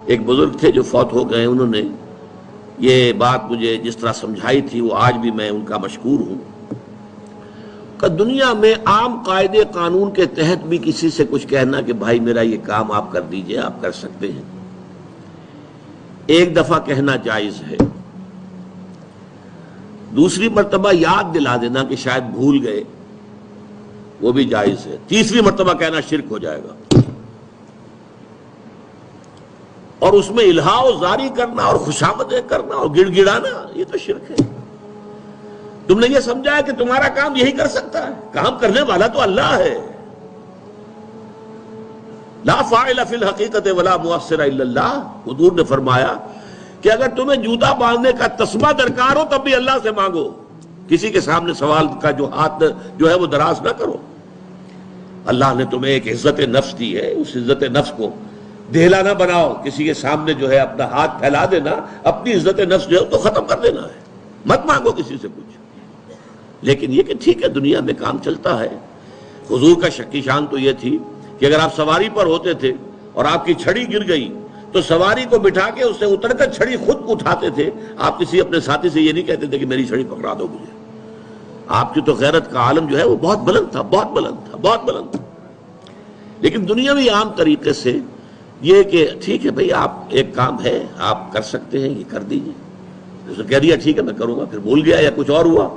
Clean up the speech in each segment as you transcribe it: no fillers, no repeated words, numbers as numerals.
ایک بزرگ تھے جو فوت ہو گئے، انہوں نے یہ بات مجھے جس طرح سمجھائی تھی وہ آج بھی میں ان کا مشکور ہوں کہ دنیا میں عام قاعدے قانون کے تحت بھی کسی سے کچھ کہنا کہ بھائی میرا یہ کام آپ کر دیجئے، آپ کر سکتے ہیں، ایک دفعہ کہنا جائز ہے، دوسری مرتبہ یاد دلا دینا کہ شاید بھول گئے وہ بھی جائز ہے، تیسری مرتبہ کہنا شرک ہو جائے گا، اور اس میں الہا و زاری کرنا اور خوشامدیں کرنا اور گڑ گڑانا یہ تو شرک ہے۔ تم نے یہ سمجھا ہے کہ تمہارا کام یہی کر سکتا ہے، کام کرنے والا تو اللہ ہے۔ لا فاعل فی الحقیقت ولا مؤثر الا اللہ، حضور نے فرمایا کہ اگر تمہیں جوتا باندھنے کا تسمہ درکار ہو تب بھی اللہ سے مانگو، کسی کے سامنے سوال کا جو ہاتھ جو ہے وہ دراز نہ کرو۔ اللہ نے تمہیں ایک عزت نفس دی ہے، اس عزت نفس کو دہلا نہ بناؤ، کسی کے سامنے جو ہے اپنا ہاتھ پھیلا دینا، اپنی عزت نفس جو ہے تو ختم کر دینا ہے، مت مانگو کسی سے کچھ۔ لیکن یہ کہ ٹھیک ہے دنیا میں کام چلتا ہے۔ حضور کا شکی شان تو یہ تھی کہ اگر آپ سواری پر ہوتے تھے اور آپ کی چھڑی گر گئی تو سواری کو بٹھا کے اس سے اتر کر چھڑی خود اٹھاتے تھے، آپ کسی اپنے ساتھی سے یہ نہیں کہتے تھے کہ میری چھڑی پکڑا دو مجھے۔ آپ کی تو غیرت کا عالم جو ہے وہ بہت بلند تھا، بہت بلند تھا، بہت بلند تھا۔ لیکن دنیاوی عام طریقے سے یہ کہ ٹھیک ہے بھئی آپ ایک کام ہے آپ کر سکتے ہیں، یہ کر دیجیے، اس نے کہہ دیا ٹھیک ہے میں کروں گا، پھر بھول گیا یا کچھ اور ہوا،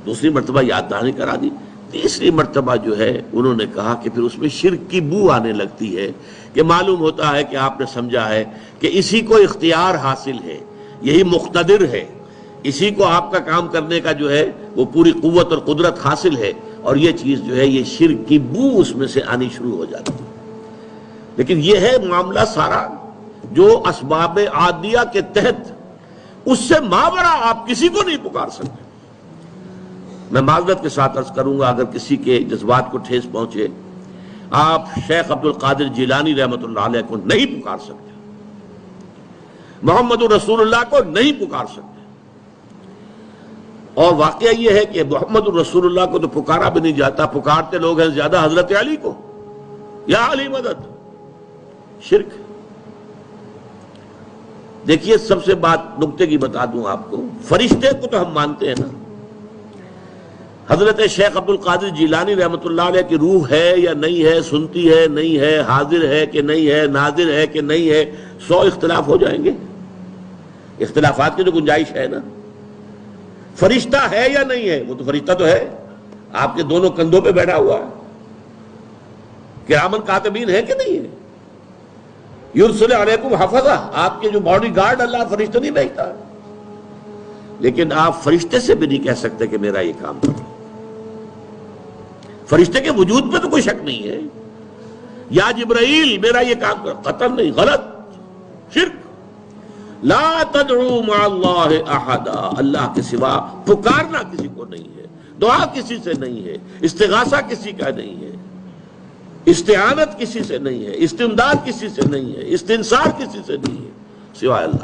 دوسری مرتبہ یاد دہانی کرا دی، تیسری مرتبہ جو ہے انہوں نے کہا کہ پھر اس میں شرک کی بو آنے لگتی ہے کہ معلوم ہوتا ہے کہ آپ نے سمجھا ہے کہ اسی کو اختیار حاصل ہے، یہی مقتدر ہے، اسی کو آپ کا کام کرنے کا جو ہے وہ پوری قوت اور قدرت حاصل ہے، اور یہ چیز جو ہے یہ شرک کی بو اس میں سے آنی شروع ہو جاتی ہے۔ لیکن یہ ہے معاملہ سارا جو اسباب عادیہ کے تحت، اس سے ماورا آپ کسی کو نہیں پکار سکتے۔ میں معذرت کے ساتھ عرض کروں گا اگر کسی کے جذبات کو ٹھیس پہنچے، آپ شیخ عبد القادر جیلانی رحمۃ اللہ علیہ کو نہیں پکار سکتے، محمد رسول اللہ کو نہیں پکار سکتے، اور واقعہ یہ ہے کہ محمد رسول اللہ کو تو پکارا بھی نہیں جاتا، پکارتے لوگ ہیں زیادہ حضرت علی کو، یا علی مدد، شرک۔ دیکھیے سب سے بات نکتے کی بتا دوں آپ کو، فرشتے کو تو ہم مانتے ہیں نا، حضرت شیخ عبد القادر جیلانی رحمۃ اللہ علیہ کی روح ہے یا نہیں ہے، سنتی ہے نہیں ہے، حاضر ہے کہ نہیں ہے، ناظر ہے کہ نہیں ہے، 100 اختلاف ہو جائیں گے، اختلافات کی تو گنجائش ہے نا۔ فرشتہ ہے یا نہیں ہے، وہ تو فرشتہ تو ہے، آپ کے دونوں کندھوں پہ بیٹھا ہوا ہے، کرامن کاتبین ہے کہ نہیں ہے، یرسل علیکم حفظہ، آپ کے جو باڈی گارڈ اللہ فرشتہ نہیں بھیجتا، لیکن آپ فرشتے سے بھی نہیں کہہ سکتے کہ میرا یہ کام کرو۔ فرشتے کے وجود پہ تو کوئی شک نہیں ہے، یا جبرائیل میرا یہ کام کرو، قطعاً نہیں، غلط، شرک۔ لا تدعو مع اللہ احدا، اللہ کے سوا پکارنا کسی کو نہیں ہے، دعا کسی سے نہیں ہے، استغاثہ کسی کا نہیں ہے، استعانت کسی سے نہیں ہے، استمداد کسی سے نہیں ہے، استنصار کسی سے نہیں ہے سوائے اللہ۔